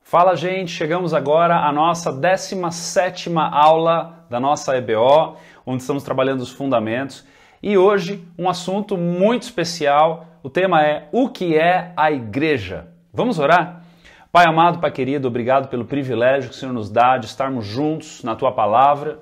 Fala, gente, chegamos agora à nossa 17ª aula da nossa EBO, onde estamos trabalhando os fundamentos. E hoje um assunto muito especial, o tema é o que é a igreja. Vamos orar? Pai amado, Pai querido, obrigado pelo privilégio que o Senhor nos dá de estarmos juntos na Tua Palavra,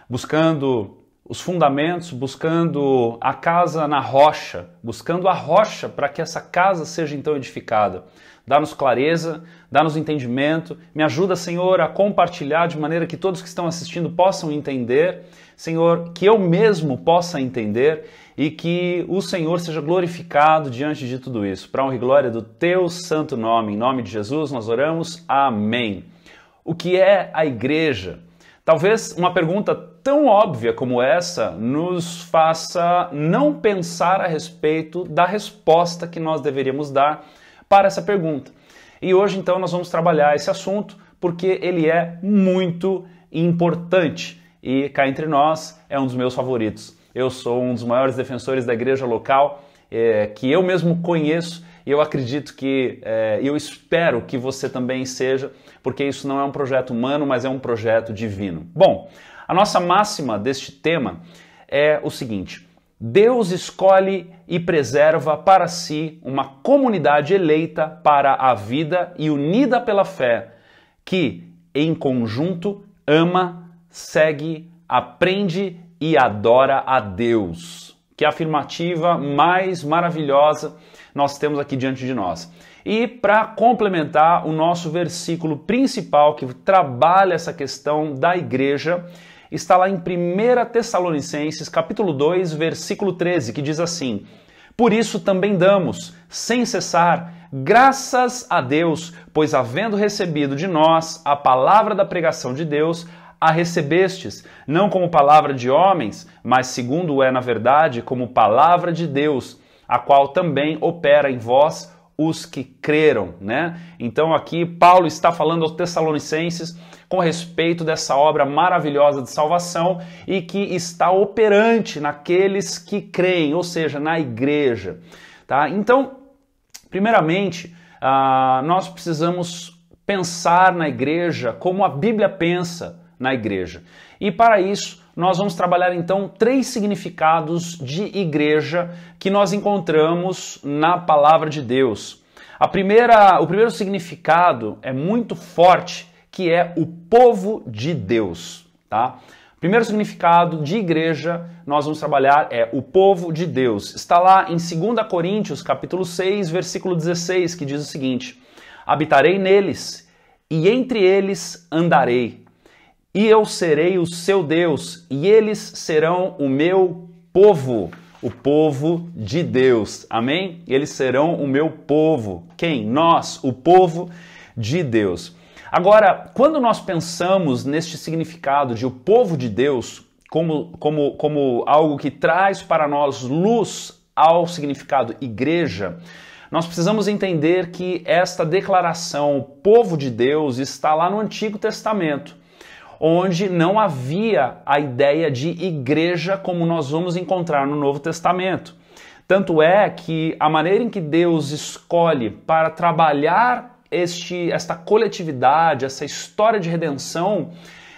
buscando os fundamentos, buscando a casa na rocha, buscando a rocha para que essa casa seja então edificada. Dá-nos clareza, dá-nos entendimento, me ajuda, Senhor, a compartilhar de maneira que todos que estão assistindo possam entender, Senhor, que eu mesmo possa entender e que o Senhor seja glorificado diante de tudo isso. Para a honra e glória do Teu santo nome, em nome de Jesus nós oramos, amém. O que é a igreja? Talvez uma pergunta tão óbvia como essa nos faça não pensar a respeito da resposta que nós deveríamos dar para essa pergunta. E hoje então nós vamos trabalhar esse assunto porque ele é muito importante e cá entre nós é um dos meus favoritos. Eu sou um dos maiores defensores da igreja local que eu mesmo conheço e eu acredito que, eu espero que você também seja, porque isso não é um projeto humano, mas é um projeto divino. Bom, a nossa máxima deste tema é o seguinte: Deus escolhe e preserva para si uma comunidade eleita para a vida e unida pela fé, que, em conjunto, ama, segue, aprende e adora a Deus. Que afirmativa mais maravilhosa nós temos aqui diante de nós. E para complementar o nosso versículo principal que trabalha essa questão da igreja, está lá em 1 Tessalonicenses, capítulo 2, versículo 13, que diz assim: Por isso também damos, sem cessar, graças a Deus, pois havendo recebido de nós a palavra da pregação de Deus, a recebestes, não como palavra de homens, mas segundo é na verdade como palavra de Deus, a qual também opera em vós os que creram, né? Então aqui Paulo está falando aos Tessalonicenses com respeito dessa obra maravilhosa de salvação e que está operante naqueles que creem, ou seja, na igreja, tá? Então, primeiramente, nós precisamos pensar na igreja como a Bíblia pensa na igreja. E para isso, nós vamos trabalhar então 3 significados de igreja que nós encontramos na palavra de Deus. O primeiro significado é muito forte, que é o povo de Deus, tá? O primeiro significado de igreja nós vamos trabalhar é o povo de Deus. Está lá em 2 Coríntios, capítulo 6, versículo 16, que diz o seguinte: Habitarei neles, e entre eles andarei, e eu serei o seu Deus, e eles serão o meu povo, o povo de Deus. Amém? Eles serão o meu povo. Quem? Nós, o povo de Deus. Agora, quando nós pensamos neste significado de o povo de Deus como algo que traz para nós luz ao significado igreja, nós precisamos entender que esta declaração, povo de Deus, está lá no Antigo Testamento, onde não havia a ideia de igreja como nós vamos encontrar no Novo Testamento. Tanto é que a maneira em que Deus escolhe para trabalhar esta coletividade, essa história de redenção,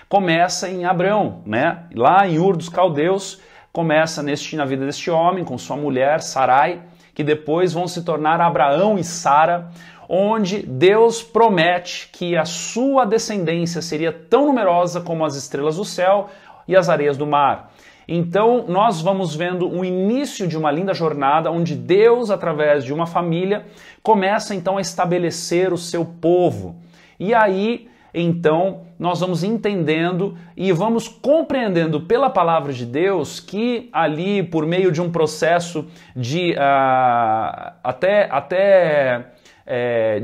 começa em Abrão, né? Lá em Ur dos Caldeus, começa na vida deste homem, com sua mulher, Sarai, que depois vão se tornar Abraão e Sara, onde Deus promete que a sua descendência seria tão numerosa como as estrelas do céu e as areias do mar. Então, nós vamos vendo o início de uma linda jornada onde Deus, através de uma família, começa então a estabelecer o seu povo. E aí, então, nós vamos entendendo e vamos compreendendo pela palavra de Deus que ali, por meio de um processo de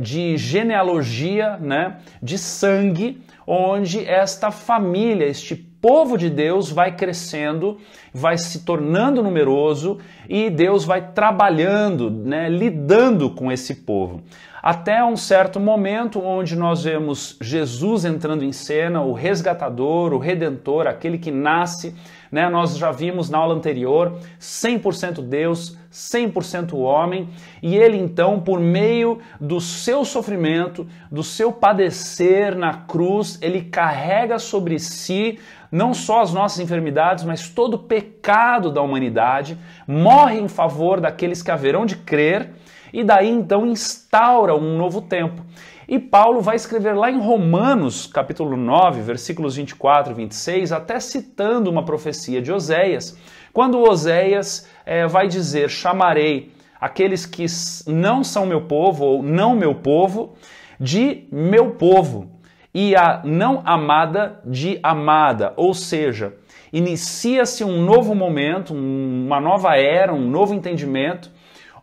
de genealogia, né, de sangue, onde esta família, este povo de Deus vai crescendo, vai se tornando numeroso e Deus vai trabalhando, né, lidando com esse povo. até um certo momento onde nós vemos Jesus entrando em cena, o resgatador, o redentor, aquele que nasce, né? Nós já vimos na aula anterior, 100% Deus, 100% homem, e ele então, por meio do seu sofrimento, do seu padecer na cruz, ele carrega sobre si não só as nossas enfermidades, mas todo o pecado da humanidade, morre em favor daqueles que haverão de crer, e daí então instaura um novo tempo. E Paulo vai escrever lá em Romanos, capítulo 9, versículos 24 e 26, até citando uma profecia de Oséias, quando Oséias vai dizer: chamarei aqueles que não são meu povo, ou não meu povo, de meu povo, e a não amada de amada. Ou seja, inicia-se um novo momento, uma nova era, um novo entendimento,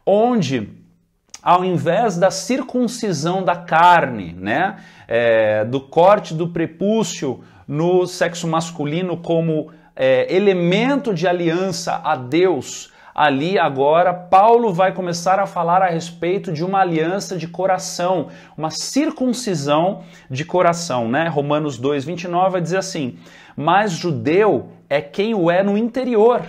onde ao invés da circuncisão da carne, né, do corte do prepúcio no sexo masculino como elemento de aliança a Deus, ali agora Paulo vai começar a falar a respeito de uma aliança de coração, uma circuncisão de coração, né? Romanos 2:29 vai dizer assim: mas judeu é quem o é no interior,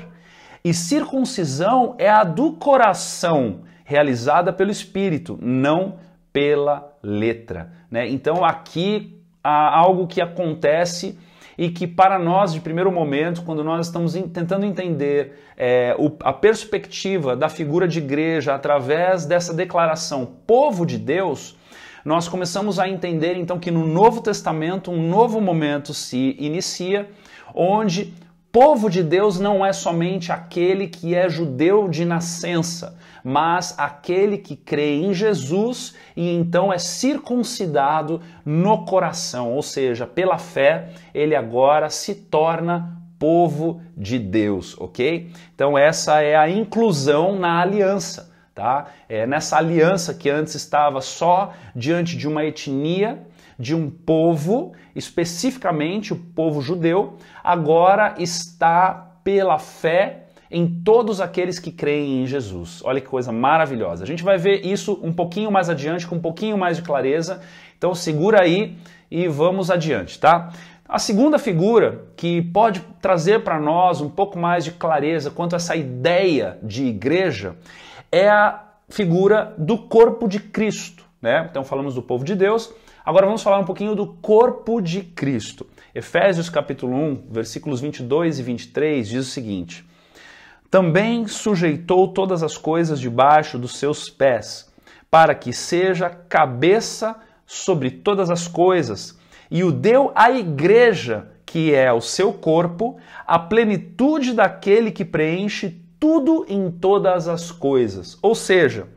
e circuncisão é a do coração, realizada pelo Espírito, não pela letra, né? Então aqui há algo que acontece e que para nós, de primeiro momento, quando nós estamos tentando entender a perspectiva da figura de igreja através dessa declaração povo de Deus, nós começamos a entender então que no Novo Testamento um novo momento se inicia, onde povo de Deus não é somente aquele que é judeu de nascença, mas aquele que crê em Jesus e então é circuncidado no coração, ou seja, pela fé, ele agora se torna povo de Deus, ok? Então essa é a inclusão na aliança, tá? Nessa aliança que antes estava só diante de uma etnia, de um povo, especificamente o povo judeu, agora está pela fé em todos aqueles que creem em Jesus. Olha que coisa maravilhosa. A gente vai ver isso um pouquinho mais adiante, com um pouquinho mais de clareza. Então segura aí e vamos adiante, tá? A segunda figura que pode trazer para nós um pouco mais de clareza quanto a essa ideia de igreja é a figura do corpo de Cristo, né? Então falamos do povo de Deus, agora vamos falar um pouquinho do corpo de Cristo. Efésios capítulo 1, versículos 22 e 23 diz o seguinte: também sujeitou todas as coisas debaixo dos seus pés, para que seja cabeça sobre todas as coisas, e o deu à igreja, que é o seu corpo, a plenitude daquele que preenche tudo em todas as coisas. Ou seja,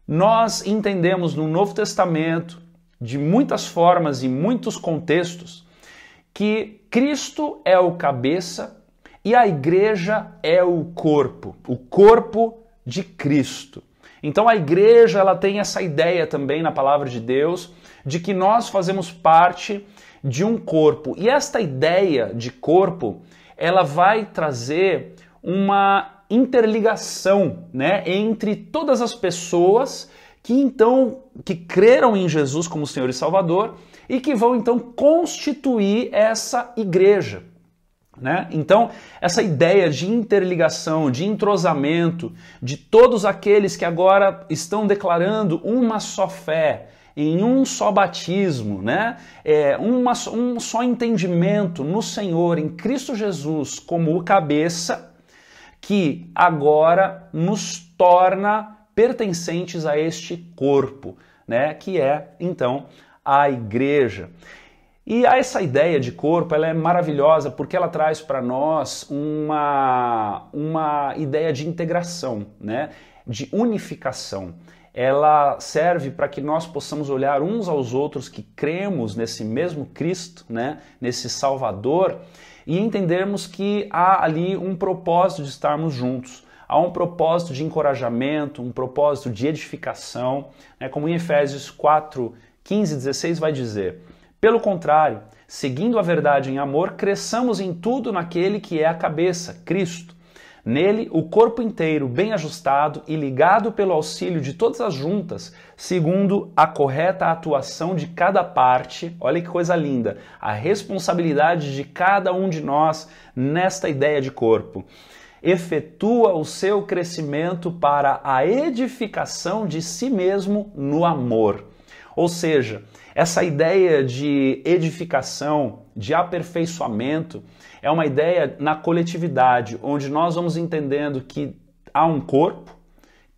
nós entendemos no Novo Testamento, de muitas formas e muitos contextos, que Cristo é o cabeça e a igreja é o corpo de Cristo. Então a igreja ela tem essa ideia também na palavra de Deus de que nós fazemos parte de um corpo. E esta ideia de corpo, ela vai trazer uma interligação, né, entre todas as pessoas que creram em Jesus como Senhor e Salvador e que vão então constituir essa igreja, né? Então, essa ideia de interligação, de entrosamento, de todos aqueles que agora estão declarando uma só fé, em um só batismo, né? Um só entendimento no Senhor, em Cristo Jesus, como o cabeça, que agora nos torna pertencentes a este corpo, né? Que é, então, a igreja. E essa ideia de corpo, ela é maravilhosa porque ela traz para nós uma ideia de integração, né? De unificação. Ela serve para que nós possamos olhar uns aos outros que cremos nesse mesmo Cristo, né? Nesse Salvador, e entendermos que há ali um propósito de estarmos juntos. Há um propósito de encorajamento, um propósito de edificação, né? Como em Efésios 4, 15 e 16 vai dizer: pelo contrário, seguindo a verdade em amor, cresçamos em tudo naquele que é a cabeça, Cristo. Nele, o corpo inteiro, bem ajustado e ligado pelo auxílio de todas as juntas, segundo a correta atuação de cada parte, olha que coisa linda, a responsabilidade de cada um de nós nesta ideia de corpo, efetua o seu crescimento para a edificação de si mesmo no amor. Ou seja, essa ideia de edificação, de aperfeiçoamento, é uma ideia na coletividade, onde nós vamos entendendo que há um corpo,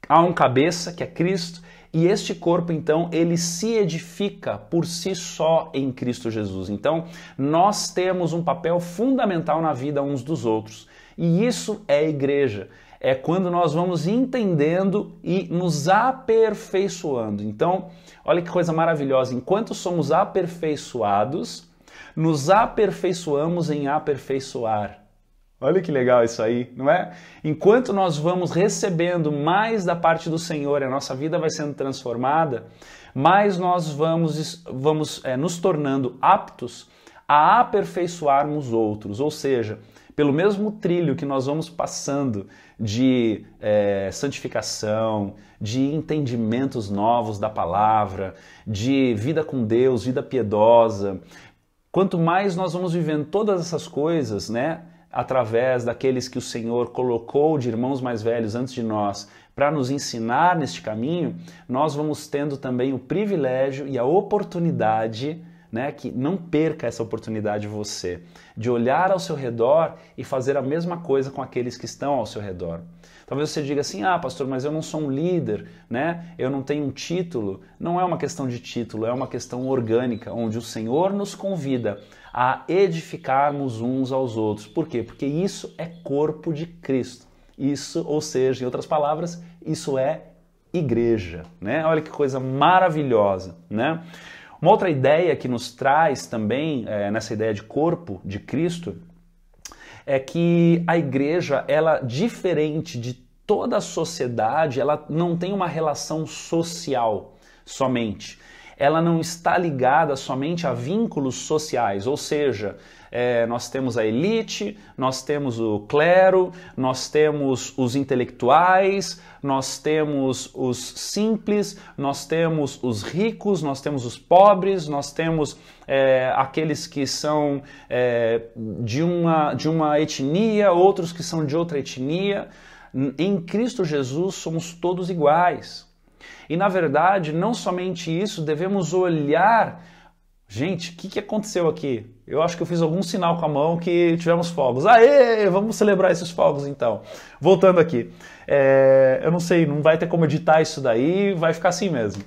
há um cabeça, que é Cristo, e este corpo, então, ele se edifica por si só em Cristo Jesus. Então, nós temos um papel fundamental na vida uns dos outros. E isso é igreja. É quando nós vamos entendendo e nos aperfeiçoando. Então, olha que coisa maravilhosa. Enquanto somos aperfeiçoados, nos aperfeiçoamos em aperfeiçoar. Olha que legal isso aí, não é? Enquanto nós vamos recebendo mais da parte do Senhor, a nossa vida vai sendo transformada, mais nós vamos nos tornando aptos a aperfeiçoarmos outros. Ou seja, pelo mesmo trilho que nós vamos passando de santificação, de entendimentos novos da palavra, de vida com Deus, vida piedosa, quanto mais nós vamos vivendo todas essas coisas, né, através daqueles que o Senhor colocou de irmãos mais velhos antes de nós para nos ensinar neste caminho, nós vamos tendo também o privilégio e a oportunidade, né, que não perca essa oportunidade você, de olhar ao seu redor e fazer a mesma coisa com aqueles que estão ao seu redor. Talvez você diga assim, pastor, mas eu não sou um líder, né? Eu não tenho um título. Não é uma questão de título, é uma questão orgânica, onde o Senhor nos convida a edificarmos uns aos outros. Por quê? Porque isso é corpo de Cristo. Isso, ou seja, em outras palavras, isso é igreja, né? Olha que coisa maravilhosa, né? Uma outra ideia que nos traz também, nessa ideia de corpo de Cristo, é que a igreja, ela, diferente de toda a sociedade, ela não tem uma relação social somente. Ela não está ligada somente a vínculos sociais, ou seja, nós temos a elite, nós temos o clero, nós temos os intelectuais, nós temos os simples, nós temos os ricos, nós temos os pobres, nós temos aqueles que são de uma etnia, outros que são de outra etnia. Em Cristo Jesus somos todos iguais. E na verdade, não somente isso, devemos olhar... Gente, o que aconteceu aqui? Eu acho que eu fiz algum sinal com a mão que tivemos fogos. Aê, vamos celebrar esses fogos então. Voltando aqui. Eu não sei, não vai ter como editar isso daí, vai ficar assim mesmo.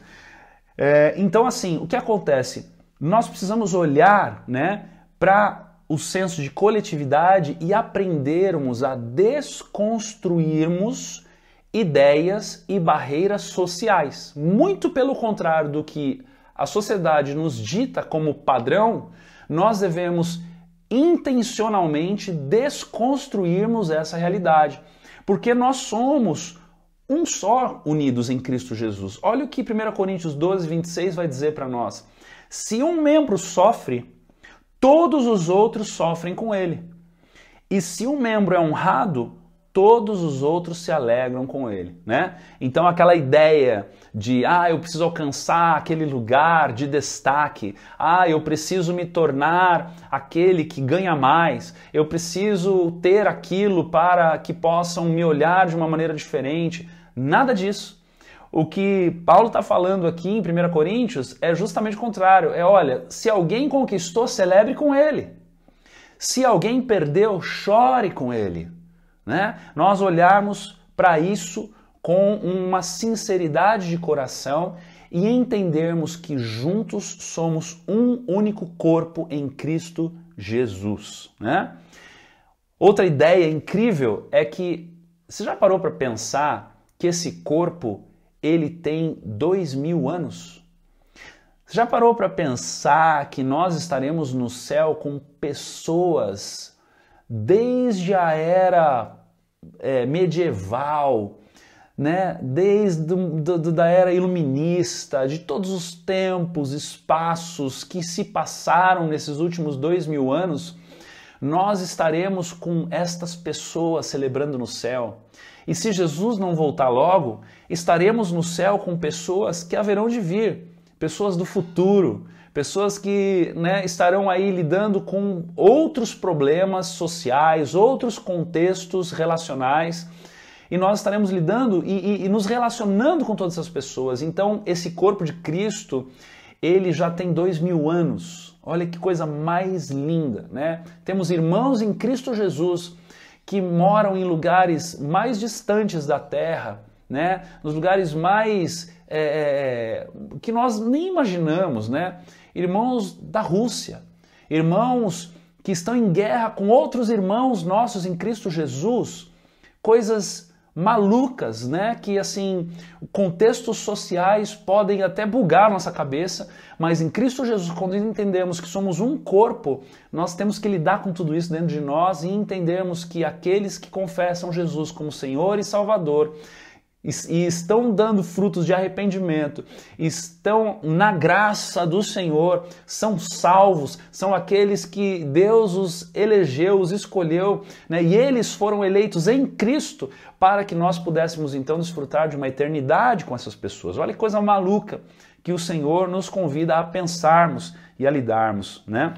Então assim, o que acontece? Nós precisamos olhar, né, para o senso de coletividade e aprendermos a desconstruirmos ideias e barreiras sociais. Muito pelo contrário do que a sociedade nos dita como padrão, nós devemos intencionalmente desconstruirmos essa realidade, porque nós somos um só unidos em Cristo Jesus. Olha o que 1 Coríntios 12, 26 vai dizer para nós. Se um membro sofre, todos os outros sofrem com ele. E se um membro é honrado, todos os outros se alegram com ele, né? Então aquela ideia de, eu preciso alcançar aquele lugar de destaque, eu preciso me tornar aquele que ganha mais, eu preciso ter aquilo para que possam me olhar de uma maneira diferente, nada disso. O que Paulo está falando aqui em 1 Coríntios é justamente o contrário, olha, se alguém conquistou, celebre com ele. Se alguém perdeu, chore com ele. Né? Nós olharmos para isso com uma sinceridade de coração e entendermos que juntos somos um único corpo em Cristo Jesus. Né? Outra ideia incrível é que, você já parou para pensar que esse corpo ele tem 2000 anos? Você já parou para pensar que nós estaremos no céu com pessoas desde a era medieval, né? Desde da era iluminista, de todos os tempos, espaços que se passaram nesses últimos 2000 anos, nós estaremos com estas pessoas celebrando no céu. E se Jesus não voltar logo, estaremos no céu com pessoas que haverão de vir, pessoas do futuro, pessoas que, né, estarão aí lidando com outros problemas sociais, outros contextos relacionais, e nós estaremos lidando e nos relacionando com todas essas pessoas. Então, esse corpo de Cristo, ele já tem 2000 anos. Olha que coisa mais linda, né? Temos irmãos em Cristo Jesus que moram em lugares mais distantes da terra, né? Nos lugares mais que nós nem imaginamos, né? Irmãos da Rússia, irmãos que estão em guerra com outros irmãos nossos em Cristo Jesus, coisas malucas, né? Que assim, contextos sociais podem até bugar nossa cabeça, mas em Cristo Jesus, quando entendemos que somos um corpo, nós temos que lidar com tudo isso dentro de nós e entendermos que aqueles que confessam Jesus como Senhor e Salvador e estão dando frutos de arrependimento, estão na graça do Senhor, são salvos, são aqueles que Deus os elegeu, os escolheu, né? E eles foram eleitos em Cristo para que nós pudéssemos então desfrutar de uma eternidade com essas pessoas. Olha que coisa maluca que o Senhor nos convida a pensarmos e a lidarmos, né?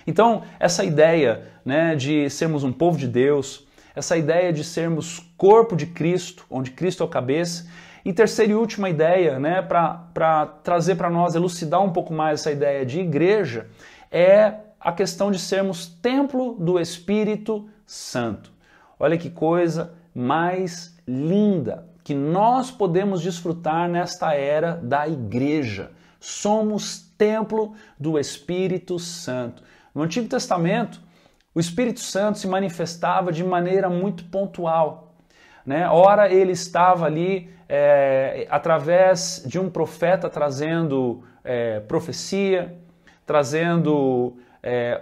Então, essa ideia, né, de sermos um povo de Deus, essa ideia de sermos corpo de Cristo, onde Cristo é o cabeça. E terceira e última ideia, né, para trazer para nós, elucidar um pouco mais essa ideia de igreja, é a questão de sermos templo do Espírito Santo. Olha que coisa mais linda que nós podemos desfrutar nesta era da igreja. Somos templo do Espírito Santo. No Antigo Testamento, o Espírito Santo se manifestava de maneira muito pontual, né? Ora ele estava ali através de um profeta trazendo profecia, trazendo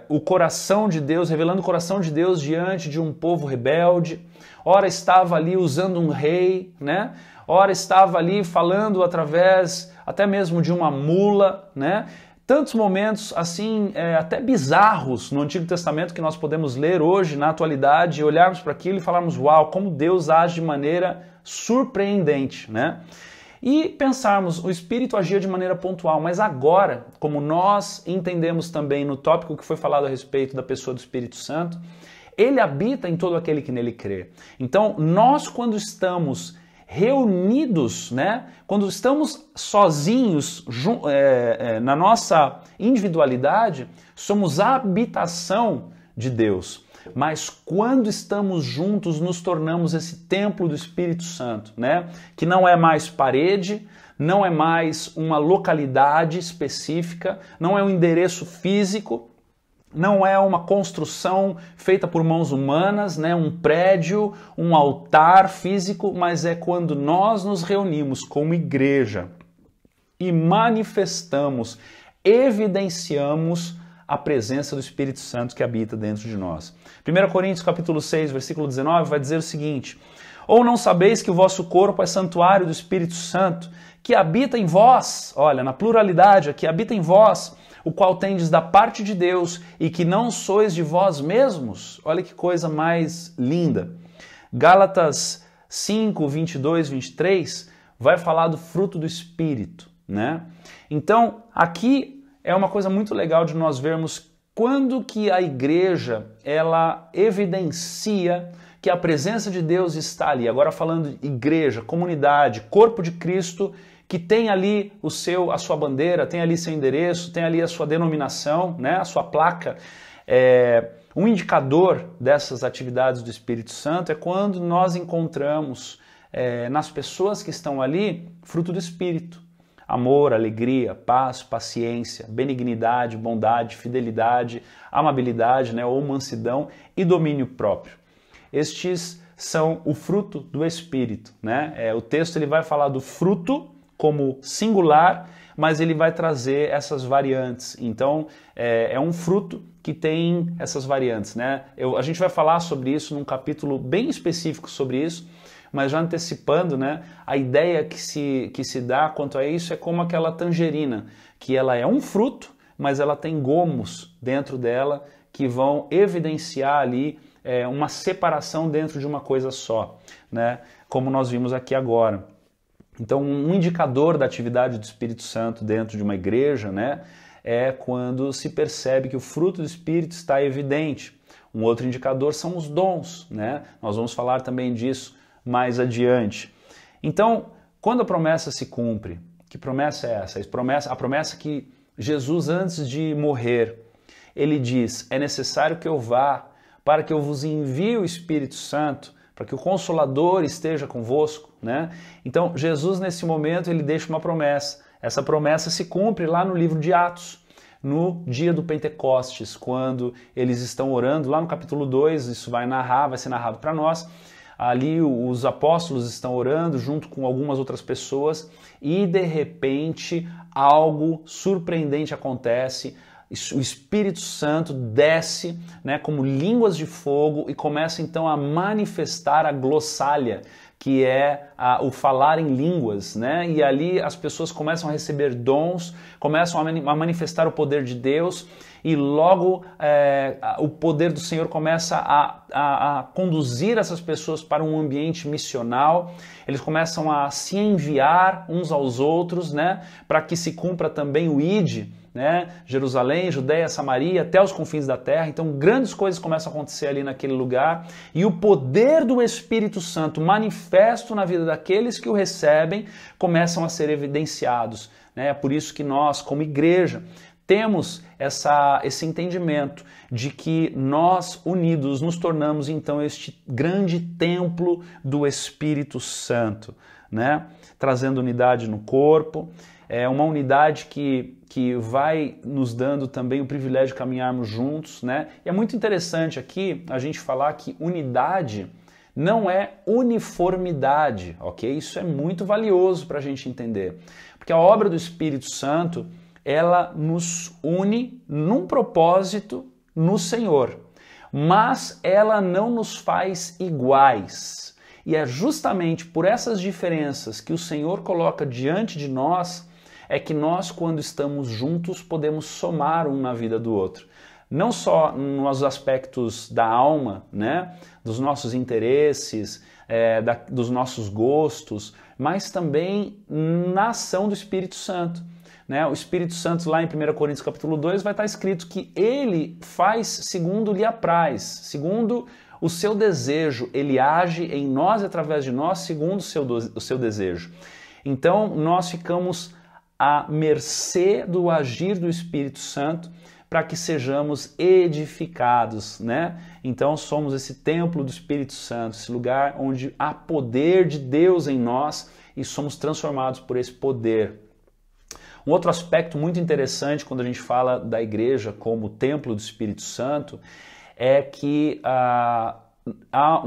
o coração de Deus, revelando o coração de Deus diante de um povo rebelde. Ora estava ali usando um rei, né? Ora estava ali falando através até mesmo de uma mula, né? Tantos momentos assim, até bizarros no Antigo Testamento que nós podemos ler hoje, na atualidade, e olharmos para aquilo e falarmos, uau, como Deus age de maneira surpreendente, né? E pensarmos, o Espírito agia de maneira pontual, mas agora, como nós entendemos também no tópico que foi falado a respeito da pessoa do Espírito Santo, ele habita em todo aquele que nele crê. Então, nós quando estamos reunidos, né? Quando estamos sozinhos na nossa individualidade, somos a habitação de Deus. Mas quando estamos juntos, nos tornamos esse templo do Espírito Santo, né? Que não é mais parede, não é mais uma localidade específica, não é um endereço físico, não é uma construção feita por mãos humanas, né? Um prédio, um altar físico, mas é quando nós nos reunimos como igreja e manifestamos, evidenciamos a presença do Espírito Santo que habita dentro de nós. 1 Coríntios capítulo 6, versículo 19 vai dizer o seguinte: ou não sabeis que o vosso corpo é santuário do Espírito Santo, que habita em vós, olha, na pluralidade aqui, habita em vós, o qual tendes da parte de Deus e que não sois de vós mesmos. Olha que coisa mais linda. Gálatas 5, 22, 23 vai falar do fruto do Espírito, né? Então, aqui é uma coisa muito legal de nós vermos quando que a igreja, ela evidencia que a presença de Deus está ali. Agora falando de igreja, comunidade, corpo de Cristo, que tem ali a sua bandeira, tem ali seu endereço, tem ali a sua denominação, né, a sua placa. Um indicador dessas atividades do Espírito Santo é quando nós encontramos nas pessoas que estão ali fruto do Espírito. Amor, alegria, paz, paciência, benignidade, bondade, fidelidade, amabilidade, né, ou mansidão e domínio próprio. Estes são o fruto do Espírito, né? O texto ele vai falar do fruto como singular, mas ele vai trazer essas variantes. Então, é um fruto que tem essas variantes, né? A gente vai falar sobre isso num capítulo bem específico sobre isso, mas já antecipando, né, a ideia que se dá quanto a isso é como aquela tangerina, que ela é um fruto, mas ela tem gomos dentro dela que vão evidenciar ali uma separação dentro de uma coisa só, né? Como nós vimos aqui agora. Então, um indicador da atividade do Espírito Santo dentro de uma igreja, né, é quando se percebe que o fruto do Espírito está evidente. Um outro indicador são os dons, né? Nós vamos falar também disso mais adiante. Então, quando a promessa se cumpre, que promessa é essa? A promessa que Jesus, antes de morrer, ele diz: é necessário que eu vá para que eu vos envie o Espírito Santo, para que o Consolador esteja convosco, né? Então, Jesus, nesse momento, ele deixa uma promessa. Essa promessa se cumpre lá no livro de Atos, no dia do Pentecostes, quando eles estão orando, lá no capítulo 2, isso vai ser narrado para nós. Ali os apóstolos estão orando junto com algumas outras pessoas e, de repente, algo surpreendente acontece. O Espírito Santo desce, né, como línguas de fogo e começa então a manifestar a glossália, que é o falar em línguas, né? E ali as pessoas começam a receber dons, começam a manifestar o poder de Deus e logo o poder do Senhor começa a conduzir essas pessoas para um ambiente missional. Eles começam a se enviar uns aos outros, né? Para que se cumpra também o ID, né? Jerusalém, Judeia, Samaria, até os confins da terra. Então grandes coisas começam a acontecer ali naquele lugar e o poder do Espírito Santo manifesto na vida daqueles que o recebem começam a ser evidenciados, né? É por isso que nós, como igreja, temos esse entendimento de que nós unidos nos tornamos então este grande templo do Espírito Santo, né? Trazendo unidade no corpo. É uma unidade que vai nos dando também o privilégio de caminharmos juntos, né? E é muito interessante aqui a gente falar que unidade não é uniformidade, ok? Isso é muito valioso para a gente entender. Porque a obra do Espírito Santo, ela nos une num propósito no Senhor, mas ela não nos faz iguais. E é justamente por essas diferenças que o Senhor coloca diante de nós é que nós, quando estamos juntos, podemos somar um na vida do outro. Não só nos aspectos da alma, né, dos nossos interesses, dos nossos gostos, mas também na ação do Espírito Santo. Né? O Espírito Santo, lá em 1 Coríntios capítulo 2, vai estar escrito que ele faz segundo lhe apraz, segundo o seu desejo. Ele age em nós e através de nós segundo o seu desejo. Então, nós ficamos à mercê do agir do Espírito Santo para que sejamos edificados, né? Então somos esse templo do Espírito Santo, esse lugar onde há poder de Deus em nós e somos transformados por esse poder. Um outro aspecto muito interessante quando a gente fala da igreja como templo do Espírito Santo é que há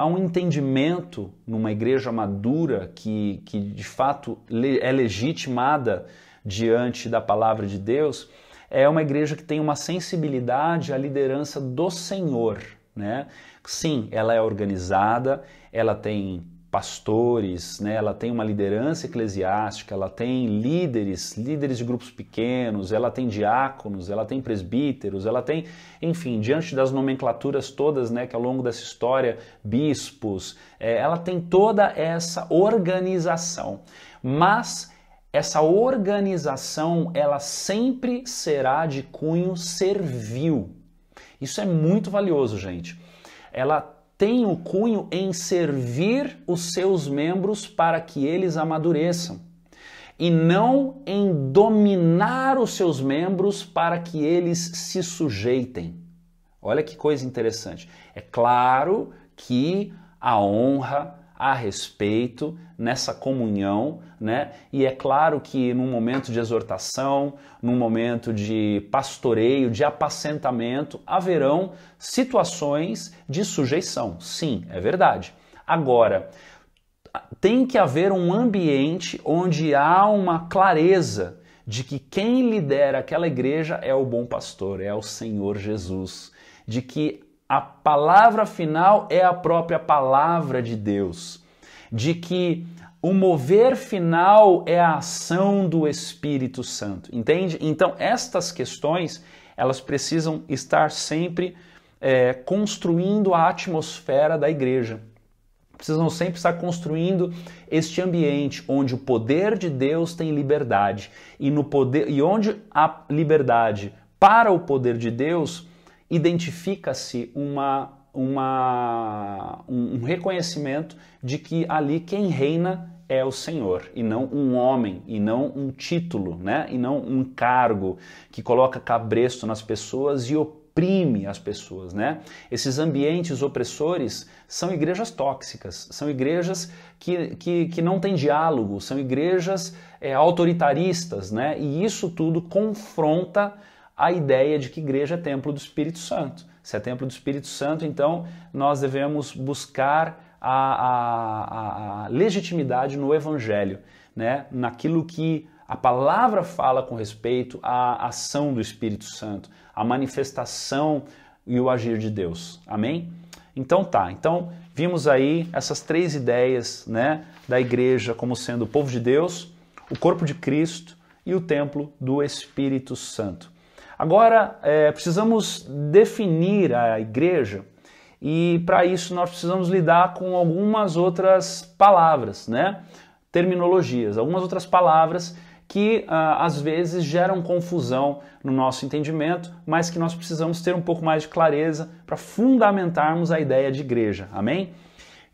um entendimento numa igreja madura que de fato é legitimada diante da palavra de Deus, é uma igreja que tem uma sensibilidade à liderança do Senhor, né? Sim, ela é organizada, ela tem pastores, né? Ela tem uma liderança eclesiástica, ela tem líderes de grupos pequenos, ela tem diáconos, ela tem presbíteros, ela tem, enfim, diante das nomenclaturas todas, né, que ao longo dessa história, bispos, ela tem toda essa organização, mas essa organização, ela sempre será de cunho servil. Isso é muito valioso, gente. Ela tem o cunho em servir os seus membros para que eles amadureçam e não em dominar os seus membros para que eles se sujeitem. Olha que coisa interessante. É claro que há honra, há respeito nessa comunhão, né? E é claro que num momento de exortação, num momento de pastoreio, de apacentamento, haverão situações de sujeição. Sim, é verdade. Agora, tem que haver um ambiente onde há uma clareza de que quem lidera aquela igreja é o bom pastor, é o Senhor Jesus, de que a palavra final é a própria palavra de Deus, de que o mover final é a ação do Espírito Santo, entende? Então, estas questões, elas precisam estar sempre construindo a atmosfera da igreja. Precisam sempre estar construindo este ambiente onde o poder de Deus tem liberdade. E onde há liberdade para o poder de Deus, identifica-se um reconhecimento de que ali quem reina é o Senhor, e não um homem, e não um título, né? E não um cargo que coloca cabresto nas pessoas e oprime as pessoas, né? Esses ambientes opressores são igrejas tóxicas, são igrejas que não têm diálogo, são igrejas autoritaristas, né? E isso tudo confronta a ideia de que igreja é templo do Espírito Santo. Se é templo do Espírito Santo, então nós devemos buscar a legitimidade no Evangelho, né? Naquilo que a palavra fala com respeito à ação do Espírito Santo, a manifestação e o agir de Deus. Amém? Então tá, então vimos aí essas 3 ideias, né, da igreja como sendo o povo de Deus, o corpo de Cristo e o templo do Espírito Santo. Agora, precisamos definir a igreja e para isso nós precisamos lidar com algumas outras palavras, né? Terminologias, algumas outras palavras que às vezes geram confusão no nosso entendimento, mas que nós precisamos ter um pouco mais de clareza para fundamentarmos a ideia de igreja, amém?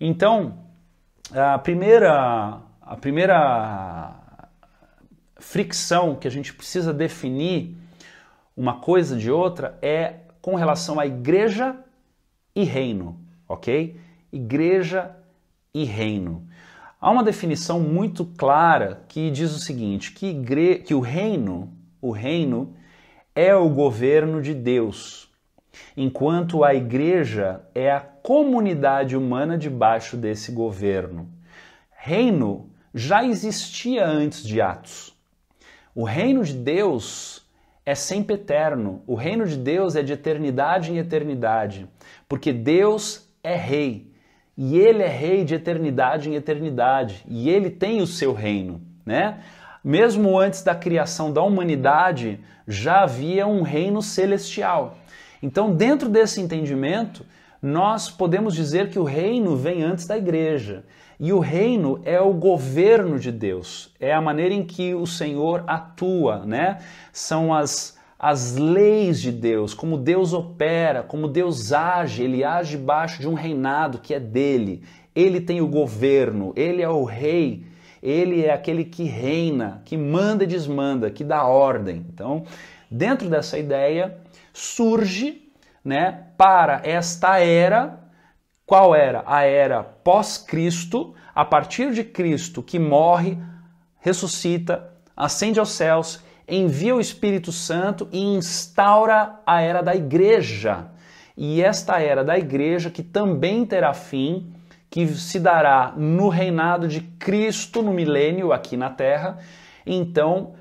Então, a primeira fricção que a gente precisa definir uma coisa de outra é com relação à igreja e reino, ok? Igreja e reino. Há uma definição muito clara que diz o seguinte, que o reino é o governo de Deus, enquanto a igreja é a comunidade humana debaixo desse governo. Reino já existia antes de Atos. O reino de Deus é sempre eterno. O reino de Deus é de eternidade em eternidade, porque Deus é rei. E ele é rei de eternidade em eternidade. E ele tem o seu reino, né? Mesmo antes da criação da humanidade, já havia um reino celestial. Então, dentro desse entendimento, nós podemos dizer que o reino vem antes da igreja. E o reino é o governo de Deus. É a maneira em que o Senhor atua, né? São as leis de Deus, como Deus opera, como Deus age. Ele age debaixo de um reinado que é dele. Ele tem o governo, ele é o rei, ele é aquele que reina, que manda e desmanda, que dá ordem. Então, dentro dessa ideia, surge, né, para esta era. Qual era? A era pós-Cristo, a partir de Cristo, que morre, ressuscita, ascende aos céus, envia o Espírito Santo e instaura a era da igreja. E esta era da igreja que também terá fim, que se dará no reinado de Cristo no milênio aqui na Terra, então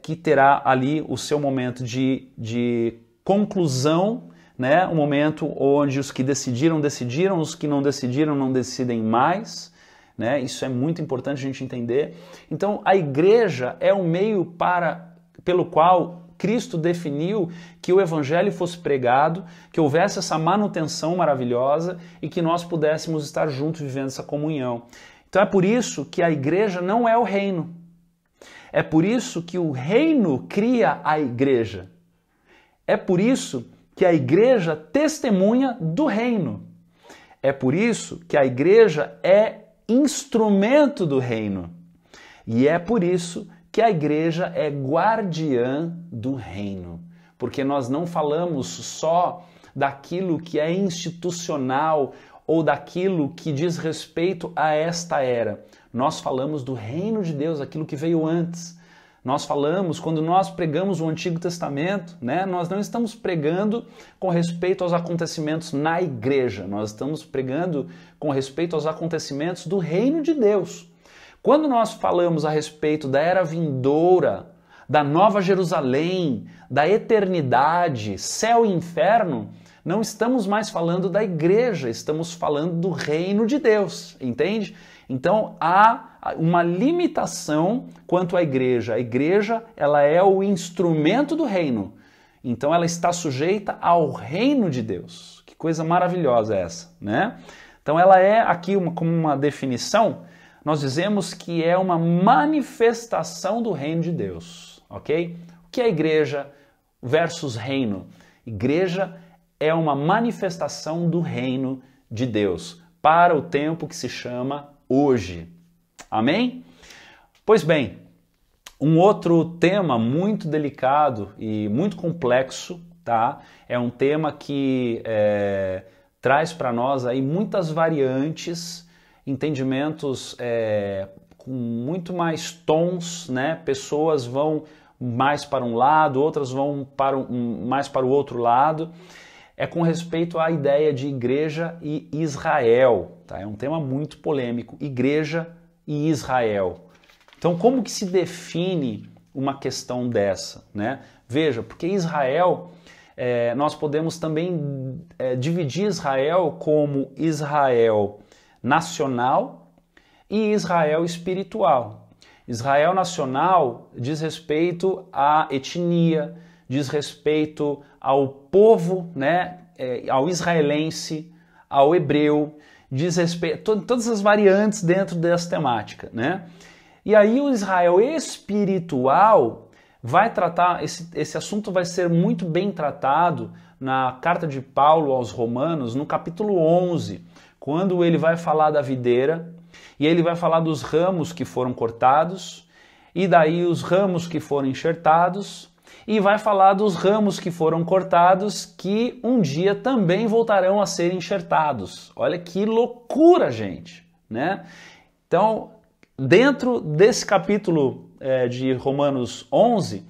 que terá ali o seu momento de conclusão, né? Um momento onde os que decidiram, os que não decidiram, não decidem mais, né? Isso é muito importante a gente entender. Então, a igreja é um meio pelo qual Cristo definiu que o evangelho fosse pregado, que houvesse essa manutenção maravilhosa e que nós pudéssemos estar juntos vivendo essa comunhão. Então, é por isso que a igreja não é o reino. É por isso que o reino cria a igreja. É por isso que a igreja testemunha do reino. É por isso que a igreja é instrumento do reino. E é por isso que a igreja é guardiã do reino. Porque nós não falamos só daquilo que é institucional ou daquilo que diz respeito a esta era. Nós falamos do reino de Deus, aquilo que veio antes. Nós falamos, quando nós pregamos o Antigo Testamento, né, nós não estamos pregando com respeito aos acontecimentos na igreja, nós estamos pregando com respeito aos acontecimentos do reino de Deus. Quando nós falamos a respeito da era vindoura, da Nova Jerusalém, da eternidade, céu e inferno, não estamos mais falando da igreja, estamos falando do reino de Deus, entende? Então há uma limitação quanto à igreja. A igreja, ela é o instrumento do reino. Então ela está sujeita ao reino de Deus. Que coisa maravilhosa é essa, né? Então ela é aqui como uma definição, nós dizemos que é uma manifestação do reino de Deus, ok? O que é igreja versus reino? Igreja é uma manifestação do reino de Deus para o tempo que se chama hoje. Amém? Pois bem, um outro tema muito delicado e muito complexo, tá? É um tema que traz para nós aí muitas variantes, entendimentos com muito mais tons, né? Pessoas vão mais para um lado, outras vão mais para o outro lado. É com respeito à ideia de igreja e Israel, tá? É um tema muito polêmico, igreja e Israel. Então, como que se define uma questão dessa, né? Veja, porque Israel, nós podemos também dividir Israel como Israel nacional e Israel espiritual. Israel nacional diz respeito à etnia, diz respeito ao povo, né, ao israelense, ao hebreu, diz respeito a todas as variantes dentro dessa temática, né? E aí o Israel espiritual vai tratar, esse assunto vai ser muito bem tratado na carta de Paulo aos Romanos, no capítulo 11, quando ele vai falar da videira, e ele vai falar dos ramos que foram cortados, e daí os ramos que foram enxertados, e vai falar dos ramos que foram cortados, que um dia também voltarão a ser enxertados. Olha que loucura, gente, né? Então, dentro desse capítulo de Romanos 11,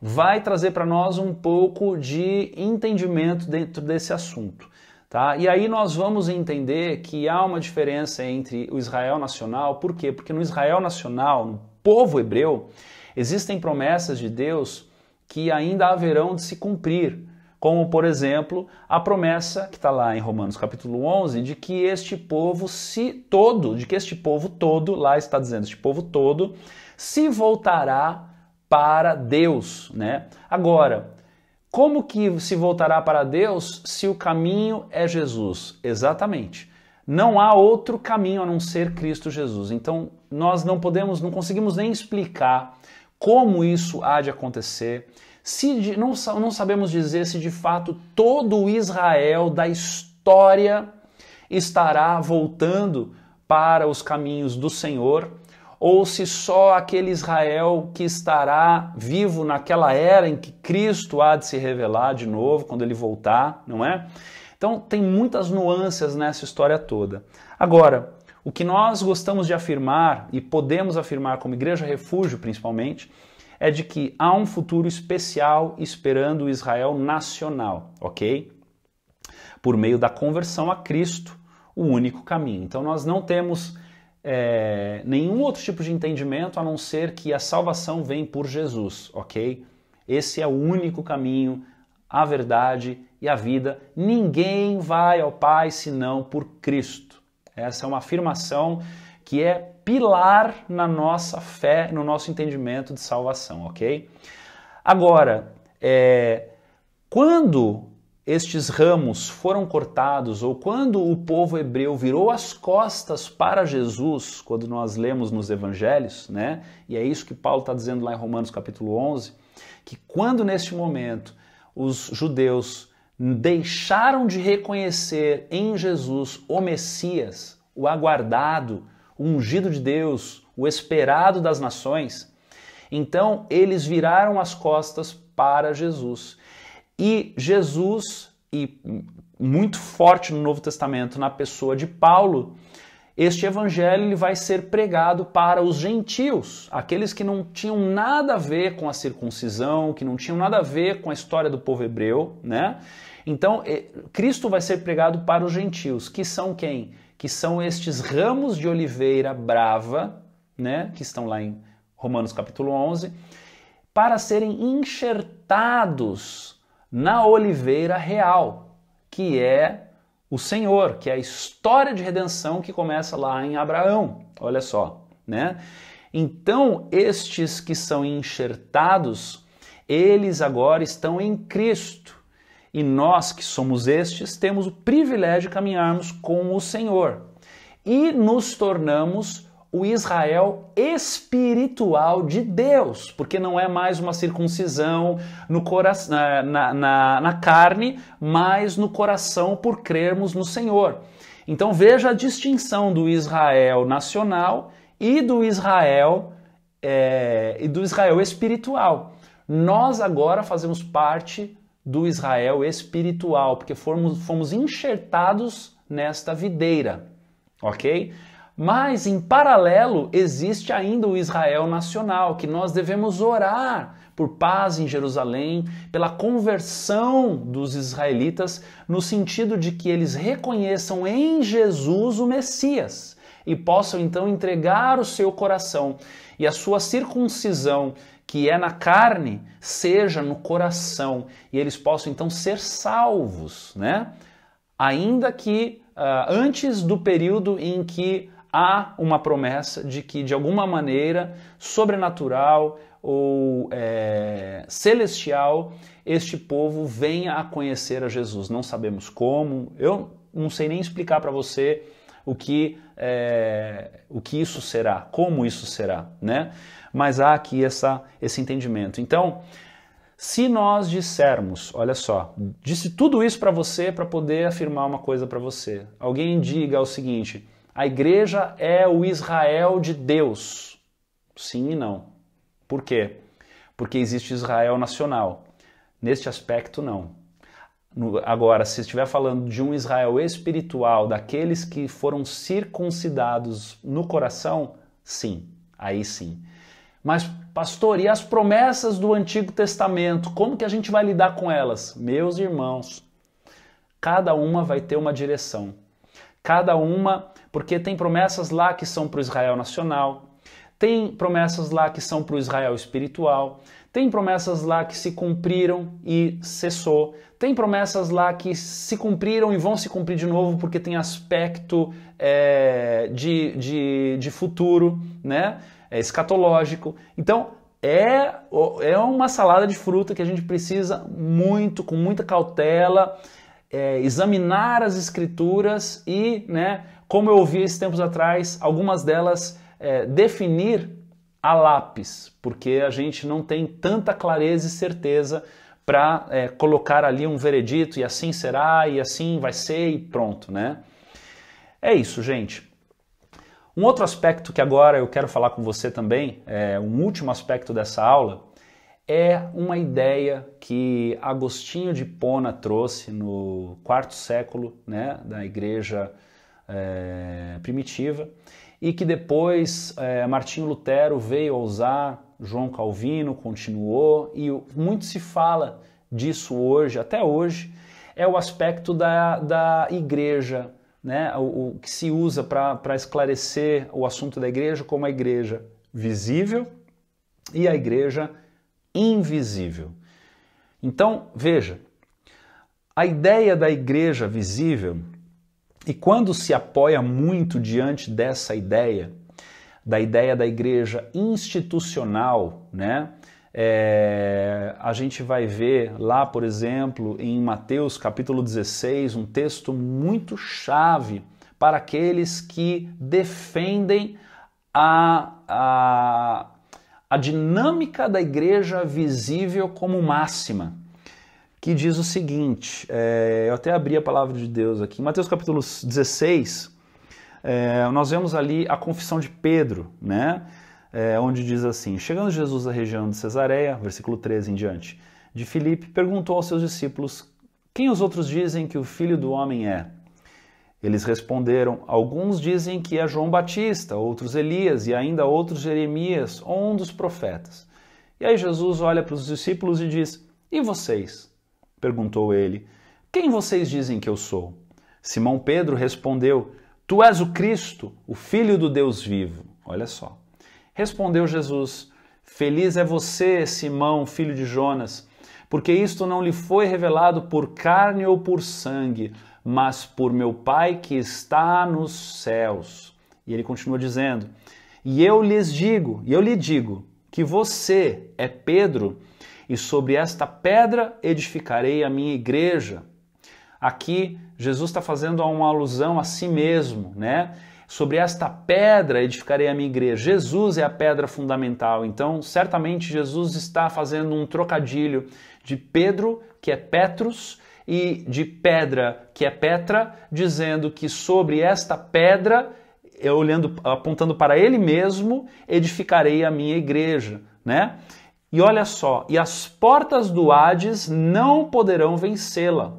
vai trazer para nós um pouco de entendimento dentro desse assunto. Tá? E aí nós vamos entender que há uma diferença entre o Israel nacional. Por quê? Porque no Israel nacional, no povo hebreu, existem promessas de Deus que ainda haverão de se cumprir. Como, por exemplo, a promessa que está lá em Romanos capítulo 11, de que este povo todo, lá está dizendo, este povo todo, se voltará para Deus, né? Agora, como que se voltará para Deus se o caminho é Jesus? Exatamente. Não há outro caminho a não ser Cristo Jesus. Então, nós não conseguimos nem explicar como isso há de acontecer. Não sabemos dizer se de fato todo o Israel da história estará voltando para os caminhos do Senhor, ou se só aquele Israel que estará vivo naquela era em que Cristo há de se revelar de novo, quando ele voltar, não é? Então tem muitas nuances nessa história toda. Agora, o que nós gostamos de afirmar, e podemos afirmar como Igreja Refúgio principalmente, é de que há um futuro especial esperando o Israel nacional, ok? Por meio da conversão a Cristo, o único caminho. Então nós não temos nenhum outro tipo de entendimento a não ser que a salvação vem por Jesus, ok? Esse é o único caminho, a verdade e a vida. Ninguém vai ao Pai senão por Cristo. Essa é uma afirmação que é pilar na nossa fé, no nosso entendimento de salvação, ok? Agora, quando estes ramos foram cortados, ou quando o povo hebreu virou as costas para Jesus, quando nós lemos nos evangelhos, né? E é isso que Paulo está dizendo lá em Romanos capítulo 11, que quando neste momento os judeus deixaram de reconhecer em Jesus o Messias, o aguardado, o ungido de Deus, o esperado das nações, então eles viraram as costas para Jesus. E Jesus, e muito forte no Novo Testamento, na pessoa de Paulo, este evangelho ele vai ser pregado para os gentios, aqueles que não tinham nada a ver com a circuncisão, que não tinham nada a ver com a história do povo hebreu, né? Então, Cristo vai ser pregado para os gentios, que são quem? Que são estes ramos de oliveira brava, né? Que estão lá em Romanos capítulo 11, para serem enxertados na oliveira real, que é o Senhor, que é a história de redenção que começa lá em Abraão. Olha só, né? Então, estes que são enxertados, Eles agora estão em Cristo. E nós que somos estes temos o privilégio de caminharmos com o Senhor. E nos tornamos o Israel espiritual de Deus, porque não é mais uma circuncisão no na carne, mas no coração por crermos no Senhor. Então veja a distinção do Israel nacional e do Israel espiritual. Nós agora fazemos parte do Israel espiritual, porque fomos enxertados nesta videira, ok? Mas, em paralelo, existe ainda o Israel nacional, que nós devemos orar por paz em Jerusalém, pela conversão dos israelitas, no sentido de que eles reconheçam em Jesus o Messias e possam então entregar o seu coração e a sua circuncisão, que é na carne, seja no coração, e eles possam então ser salvos, né? Ainda que antes do período em que há uma promessa de que, de alguma maneira, sobrenatural ou celestial, este povo venha a conhecer a Jesus. Não sabemos como, eu não sei nem explicar para você o que isso será, como isso será, né? Mas há aqui esse entendimento. Então, se nós dissermos, olha só, disse tudo isso para você para poder afirmar uma coisa para você. Alguém diga o seguinte: a igreja é o Israel de Deus. Sim e não. Por quê? Porque existe Israel nacional. Neste aspecto, não. Agora, se estiver falando de um Israel espiritual, daqueles que foram circuncidados no coração, sim, aí sim. Mas, pastor, e as promessas do Antigo Testamento, como que a gente vai lidar com elas? Meus irmãos, cada uma vai ter uma direção. Cada uma, porque tem promessas lá que são para o Israel nacional, tem promessas lá que são para o Israel espiritual, tem promessas lá que se cumpriram e cessou, tem promessas lá que se cumpriram e vão se cumprir de novo porque tem aspecto de futuro, né? Escatológico. Então, é uma salada de fruta que a gente precisa com muita cautela, examinar as escrituras e, né, como eu ouvi esses tempos atrás, algumas delas definir a lápis, porque a gente não tem tanta clareza e certeza para colocar ali um veredito e assim será, e assim vai ser e pronto, né? É isso, gente. Um outro aspecto que agora eu quero falar com você também, um último aspecto dessa aula, é uma ideia que Agostinho de Hipona trouxe no quarto século, né, da igreja primitiva, e que depois Martinho Lutero veio a usar, João Calvino continuou, e muito se fala disso hoje, até hoje, é o aspecto da igreja, né, o que se usa para esclarecer o assunto da igreja como a igreja visível e a igreja invisível. Então, veja, a ideia da igreja visível, e quando se apoia muito diante dessa ideia, da igreja institucional, né, a gente vai ver lá, por exemplo, em Mateus capítulo 16, um texto muito chave para aqueles que defendem a dinâmica da igreja visível como máxima, que diz o seguinte, eu até abri a palavra de Deus aqui, em Mateus capítulo 16, nós vemos ali a confissão de Pedro, né? Onde diz assim: chegando Jesus à região de Cesareia, versículo 13 em diante, de Filipe, perguntou aos seus discípulos: quem os outros dizem que o Filho do Homem é? Eles responderam: alguns dizem que é João Batista, outros Elias e ainda outros Jeremias ou um dos profetas. E aí Jesus olha para os discípulos e diz: e vocês? Perguntou ele: quem vocês dizem que eu sou? Simão Pedro respondeu: tu és o Cristo, o Filho do Deus vivo. Olha só. Respondeu Jesus: feliz é você, Simão, filho de Jonas, porque isto não lhe foi revelado por carne ou por sangue, mas por meu Pai que está nos céus. E ele continua dizendo: e eu lhe digo, que você é Pedro, e sobre esta pedra edificarei a minha igreja. Aqui Jesus está fazendo uma alusão a si mesmo, né? Sobre esta pedra edificarei a minha igreja. Jesus é a pedra fundamental, então certamente Jesus está fazendo um trocadilho de Pedro, que é Petrus, e de pedra, que é Petra, dizendo que sobre esta pedra, apontando para ele mesmo, edificarei a minha igreja, né? E olha só, e as portas do Hades não poderão vencê-la.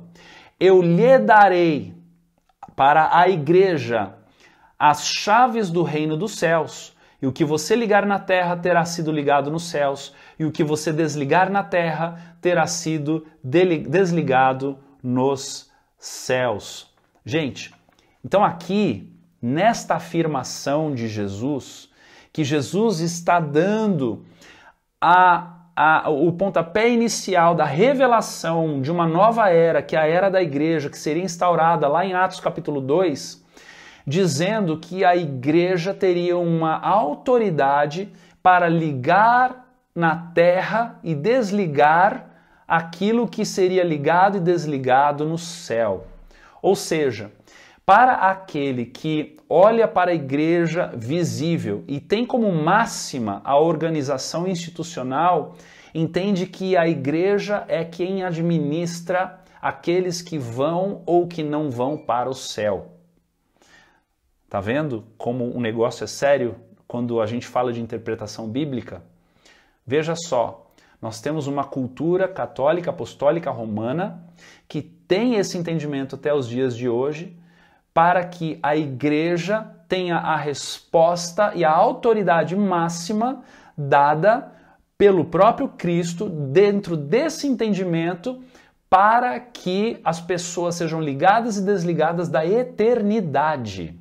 Eu lhe darei para a igreja as chaves do reino dos céus, e o que você ligar na terra terá sido ligado nos céus, e o que você desligar na terra terá sido desligado nos céus. Gente, então aqui, nesta afirmação de Jesus, que Jesus está dando o pontapé inicial da revelação de uma nova era, que é a era da igreja, que seria instaurada lá em Atos capítulo 2, dizendo que a igreja teria uma autoridade para ligar na terra e desligar aquilo que seria ligado e desligado no céu. Ou seja, para aquele que olha para a igreja visível e tem como máxima a organização institucional, entende que a igreja é quem administra aqueles que vão ou que não vão para o céu. Tá vendo como o negócio é sério quando a gente fala de interpretação bíblica? Veja só, nós temos uma cultura católica, apostólica, romana, que tem esse entendimento até os dias de hoje, para que a igreja tenha a resposta e a autoridade máxima dada pelo próprio Cristo dentro desse entendimento, para que as pessoas sejam ligadas e desligadas da eternidade.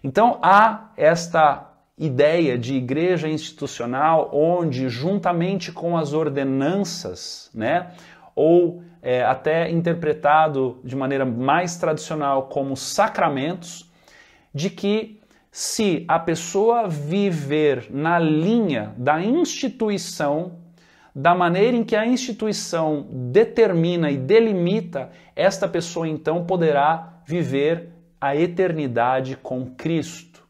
Então há esta ideia de igreja institucional onde, juntamente com as ordenanças, né, ou até interpretado de maneira mais tradicional como sacramentos, de que se a pessoa viver na linha da instituição, da maneira em que a instituição determina e delimita, esta pessoa então poderá viver a eternidade com Cristo.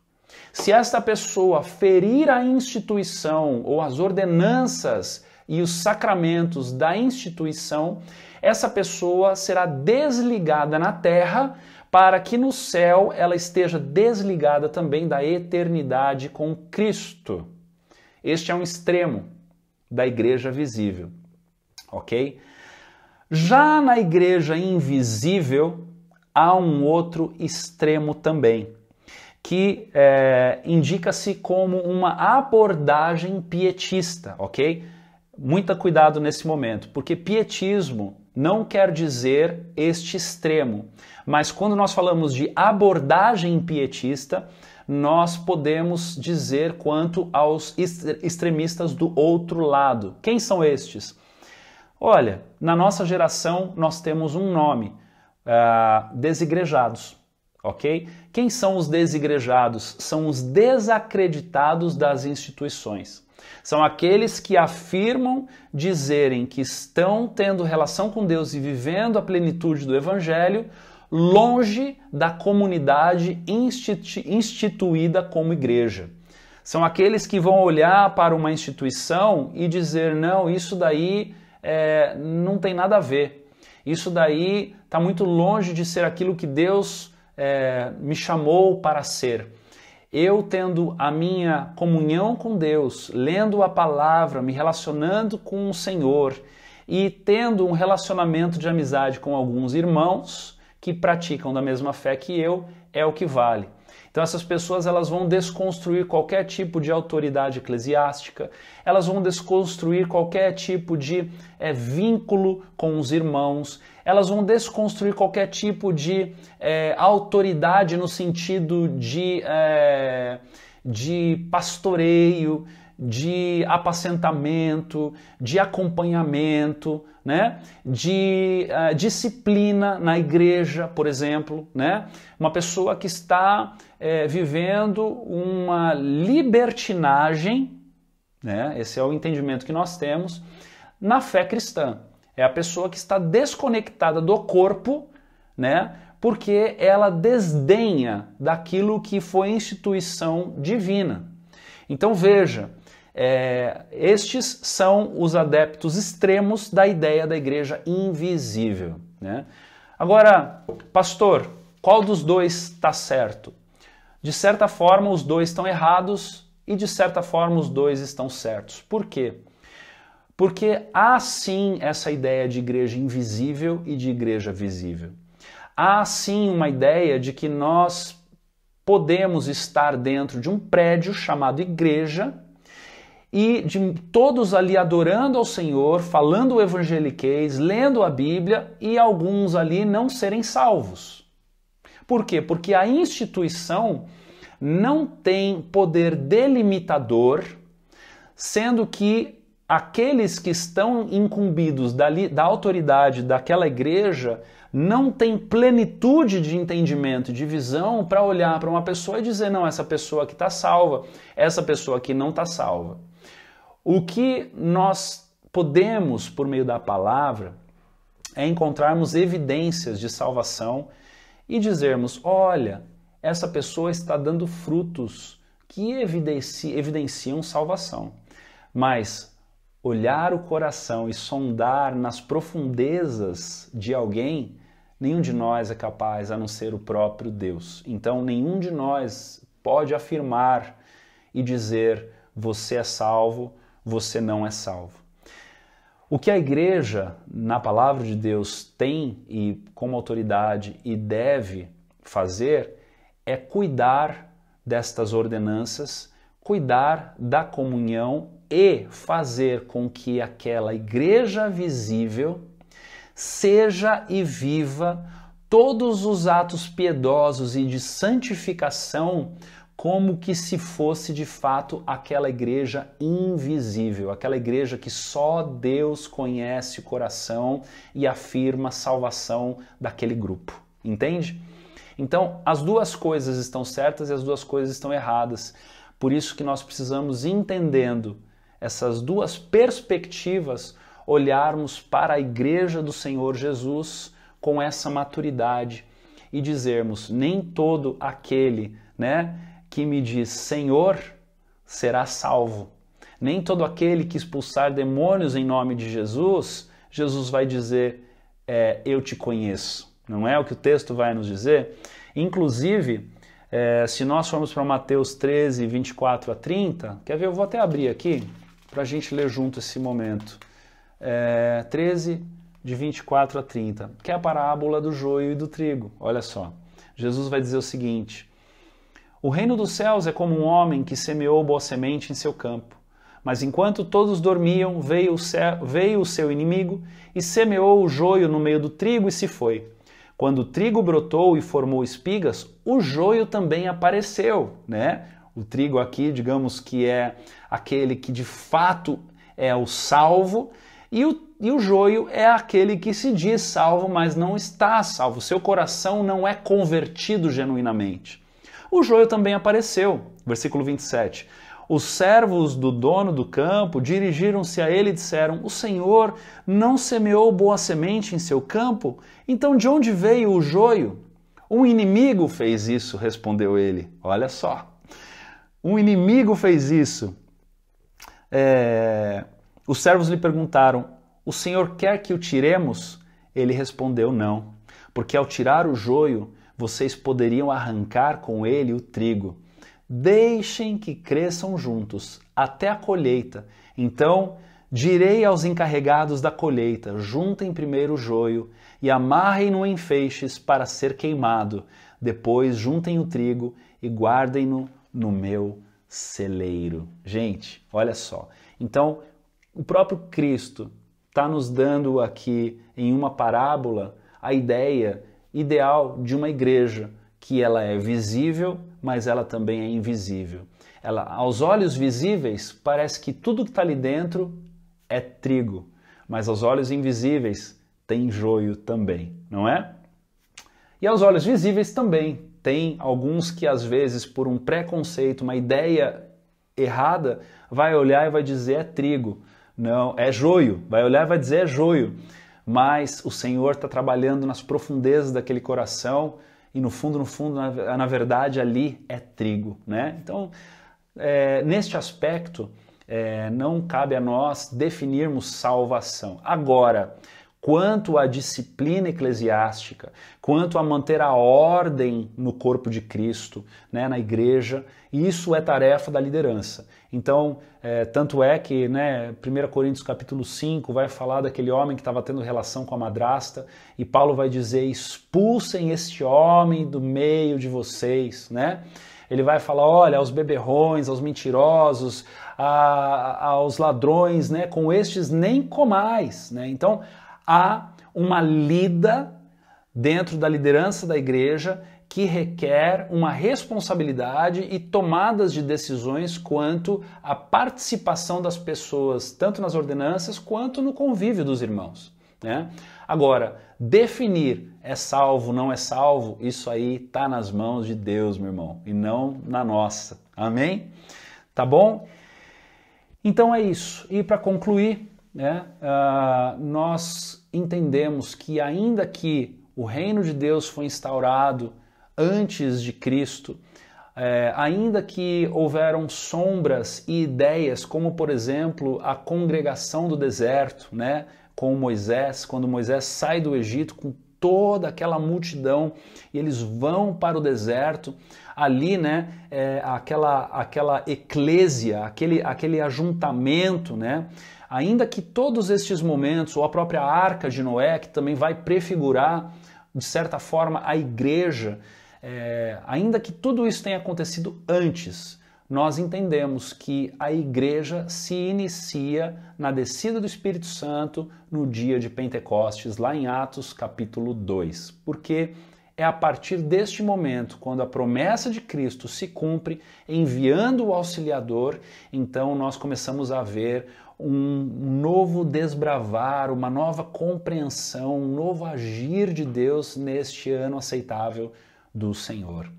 Se esta pessoa ferir a instituição ou as ordenanças e os sacramentos da instituição, essa pessoa será desligada na terra para que no céu ela esteja desligada também da eternidade com Cristo. Este é um extremo da igreja visível, ok? Já na igreja invisível, há um outro extremo também, que indica-se como uma abordagem pietista, ok? Muito cuidado nesse momento, porque pietismo não quer dizer este extremo, mas quando nós falamos de abordagem pietista, nós podemos dizer quanto aos extremistas do outro lado. Quem são estes? Olha, na nossa geração nós temos um nome, desigrejados, ok? Quem são os desigrejados? São os desacreditados das instituições. São aqueles que afirmam dizerem que estão tendo relação com Deus e vivendo a plenitude do Evangelho longe da comunidade instituída como igreja. São aqueles que vão olhar para uma instituição e dizer, não, isso daí não tem nada a ver. Isso daí está muito longe de ser aquilo que Deus me chamou para ser. Eu tendo a minha comunhão com Deus, lendo a palavra, me relacionando com o Senhor e tendo um relacionamento de amizade com alguns irmãos que praticam da mesma fé que eu, é o que vale. Então essas pessoas elas vão desconstruir qualquer tipo de autoridade eclesiástica, elas vão desconstruir qualquer tipo de vínculo com os irmãos, elas vão desconstruir qualquer tipo de autoridade no sentido de pastoreio, de apacentamento, de acompanhamento, né? De disciplina na igreja, por exemplo, né? Uma pessoa que está vivendo uma libertinagem, né? Esse é o entendimento que nós temos, na fé cristã. É a pessoa que está desconectada do corpo, né? Porque ela desdenha daquilo que foi instituição divina. Então veja, estes são os adeptos extremos da ideia da igreja invisível, né? Agora, pastor, qual dos dois está certo? De certa forma, os dois estão errados e de certa forma os dois estão certos. Por quê? Porque há sim essa ideia de igreja invisível e de igreja visível. Há sim uma ideia de que nós podemos estar dentro de um prédio chamado igreja e de todos ali adorando ao Senhor, falando o evangeliquez, lendo a Bíblia e alguns ali não serem salvos. Por quê? Porque a instituição não tem poder delimitador, sendo que aqueles que estão incumbidos da autoridade daquela igreja não têm plenitude de entendimento e de visão para olhar para uma pessoa e dizer, não, essa pessoa aqui está salva, essa pessoa aqui não está salva. O que nós podemos, por meio da palavra, é encontrarmos evidências de salvação e dizermos, olha, essa pessoa está dando frutos que evidenciam salvação. Mas olhar o coração e sondar nas profundezas de alguém, nenhum de nós é capaz a não ser o próprio Deus. Então nenhum de nós pode afirmar e dizer, você é salvo, você não é salvo. O que a igreja, na palavra de Deus, tem e como autoridade e deve fazer é cuidar destas ordenanças, cuidar da comunhão e fazer com que aquela igreja visível seja e viva todos os atos piedosos e de santificação como que se fosse de fato aquela igreja invisível, aquela igreja que só Deus conhece o coração e afirma a salvação daquele grupo. Entende? Então, as duas coisas estão certas e as duas coisas estão erradas. Por isso que nós precisamos, entendendo essas duas perspectivas, olharmos para a igreja do Senhor Jesus com essa maturidade e dizermos, nem todo aquele, que me diz Senhor será salvo. Nem todo aquele que expulsar demônios em nome de Jesus, Jesus vai dizer, eu te conheço. Não é o que o texto vai nos dizer? Inclusive, se nós formos para Mateus 13, 24 a 30, quer ver? Eu vou até abrir aqui para a gente ler junto esse momento. 13, de 24 a 30, que é a parábola do joio e do trigo. Olha só, Jesus vai dizer o seguinte, o reino dos céus é como um homem que semeou boa semente em seu campo. Mas enquanto todos dormiam, veio o seu inimigo e semeou o joio no meio do trigo e se foi. Quando o trigo brotou e formou espigas, o joio também apareceu, O trigo aqui, digamos que é aquele que de fato é o salvo, e o joio é aquele que se diz salvo, mas não está salvo. Seu coração não é convertido genuinamente. O joio também apareceu, versículo 27. Os servos do dono do campo dirigiram-se a ele e disseram, o Senhor não semeou boa semente em seu campo? Então de onde veio o joio? Um inimigo fez isso, respondeu ele. Olha só, um inimigo fez isso. Os servos lhe perguntaram, o Senhor quer que o tiremos? Ele respondeu, não, porque ao tirar o joio, vocês poderiam arrancar com ele o trigo. Deixem que cresçam juntos até a colheita. Então direi aos encarregados da colheita, juntem primeiro o joio e amarrem-no em feixes para ser queimado. Depois juntem o trigo e guardem-no no meu celeiro. Gente, olha só. Então, o próprio Cristo está nos dando aqui em uma parábola a ideia ideal de uma igreja, que ela é visível, mas ela também é invisível. Ela, aos olhos visíveis, parece que tudo que está ali dentro é trigo, mas aos olhos invisíveis tem joio também, não é? E aos olhos visíveis também tem alguns que às vezes por um preconceito, uma ideia errada, vai olhar e vai dizer é trigo, Não, é joio. Vai olhar e vai dizer é joio. Mas o Senhor está trabalhando nas profundezas daquele coração e no fundo, na verdade, ali é trigo, né? Então, neste aspecto, não cabe a nós definirmos salvação. Agora, quanto à disciplina eclesiástica, quanto a manter a ordem no corpo de Cristo, né, na igreja, isso é tarefa da liderança. Então, tanto é que 1 Coríntios capítulo 5 vai falar daquele homem que estava tendo relação com a madrasta, e Paulo vai dizer, expulsem este homem do meio de vocês, né? Ele vai falar, olha, aos beberrões, aos mentirosos, aos ladrões, né? Com estes nem comais, né? Então, há uma lida dentro da liderança da igreja que requer uma responsabilidade e tomadas de decisões quanto à participação das pessoas, tanto nas ordenanças quanto no convívio dos irmãos, né? Agora, definir é salvo, não é salvo, isso aí está nas mãos de Deus, meu irmão, e não na nossa. Amém? Tá bom? Então é isso. E para concluir, nós entendemos que ainda que o reino de Deus foi instaurado antes de Cristo, ainda que houveram sombras e ideias, como por exemplo a congregação do deserto, né, com Moisés, quando Moisés sai do Egito com toda aquela multidão e eles vão para o deserto, ali, né, aquela eclésia, aquele ajuntamento, né, ainda que todos estes momentos, ou a própria Arca de Noé, que também vai prefigurar, de certa forma, a igreja, ainda que tudo isso tenha acontecido antes, nós entendemos que a igreja se inicia na descida do Espírito Santo no dia de Pentecostes, lá em Atos capítulo 2, porque é a partir deste momento, quando a promessa de Cristo se cumpre, enviando o Auxiliador, então nós começamos a ver um novo desbravar, uma nova compreensão, um novo agir de Deus neste ano aceitável do Senhor.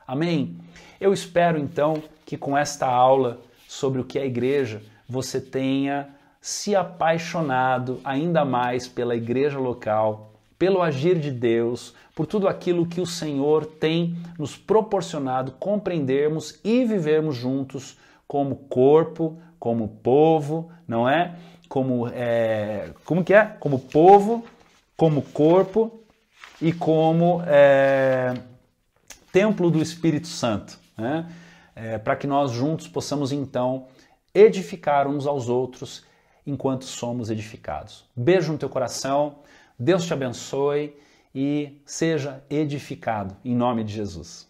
Amém? Eu espero então que com esta aula sobre o que é a igreja, você tenha se apaixonado ainda mais pela igreja local, pelo agir de Deus, por tudo aquilo que o Senhor tem nos proporcionado compreendermos e vivermos juntos como corpo, como povo, não é? Como que é? Como povo, como corpo e como templo do Espírito Santo, né? Para que nós juntos possamos então edificar uns aos outros enquanto somos edificados. Beijo no teu coração, Deus te abençoe e seja edificado em nome de Jesus.